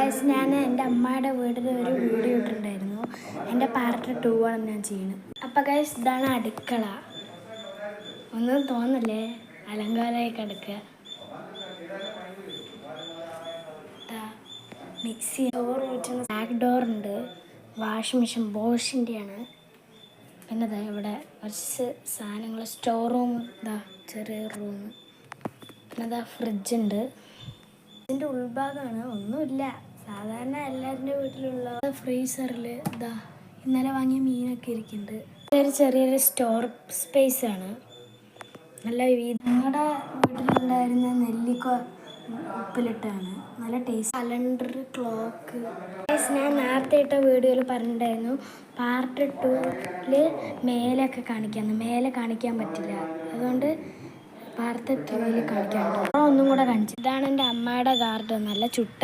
Guys, ഞാൻ എൻ്റെ അമ്മയുടെ വീട്ടിൽ ഒരു വീഡിയോ ഇട്ടിട്ടുണ്ടായിരുന്നു. എൻ്റെ പാർട്ട് 2 ആണ് ഞാൻ ചെയ്യുന്നത്. അപ്പം ഗൈസ്, ഇതാണ് അടുക്കള. ഒന്നും തോന്നല്ലേ, അലങ്കാരമായി കിടക്കുക. മിക്സി, ഡോർ വെച്ചുള്ള ബാക്ക് ഡോറുണ്ട്. വാഷിംഗ് മെഷീൻ ബോഷിൻ്റെയാണ്. പിന്നെ ഇതാ ഇവിടെ കുറച്ച് സാധനങ്ങൾ, സ്റ്റോർ റൂം, ഇതാ ചെറിയ റൂം. പിന്നെ ഇതാ ഫ്രിഡ്ജുണ്ട്. ഇതിൻ്റെ ഉൾഭാഗമാണ്, ഒന്നുമില്ല, സാധാരണ എല്ലാവരുടെ വീട്ടിലുള്ള ഫ്രീസറിൽ ഇതാ ഇന്നലെ വാങ്ങിയ മീനൊക്കെ ഇരിക്കുന്നുണ്ട്. ഇതൊരു ചെറിയൊരു സ്റ്റോർ സ്പേസ് ആണ്. നല്ല ഞങ്ങളുടെ വീട്ടിലുണ്ടായിരുന്ന നെല്ലിക്ക ഉപ്പിലിട്ടാണ്, നല്ല ടേസ്റ്റ്. Calendar, clock. ഞാൻ നേരത്തെ ഇട്ട വീഡിയോയിൽ പറഞ്ഞിട്ടുണ്ടായിരുന്നു പാർട്ട് 2 മേലൊക്കെ കാണിക്കാമെന്ന്. മേലെ കാണിക്കാൻ പറ്റില്ല, അതുകൊണ്ട് പാർട്ട് 3 കാണിക്കാറുണ്ട്. ഒന്നും കൂടെ കാണിച്ചു. ഇതാണ് എൻ്റെ അമ്മയുടെ ഗാർഡൻ. നല്ല ചുട്ട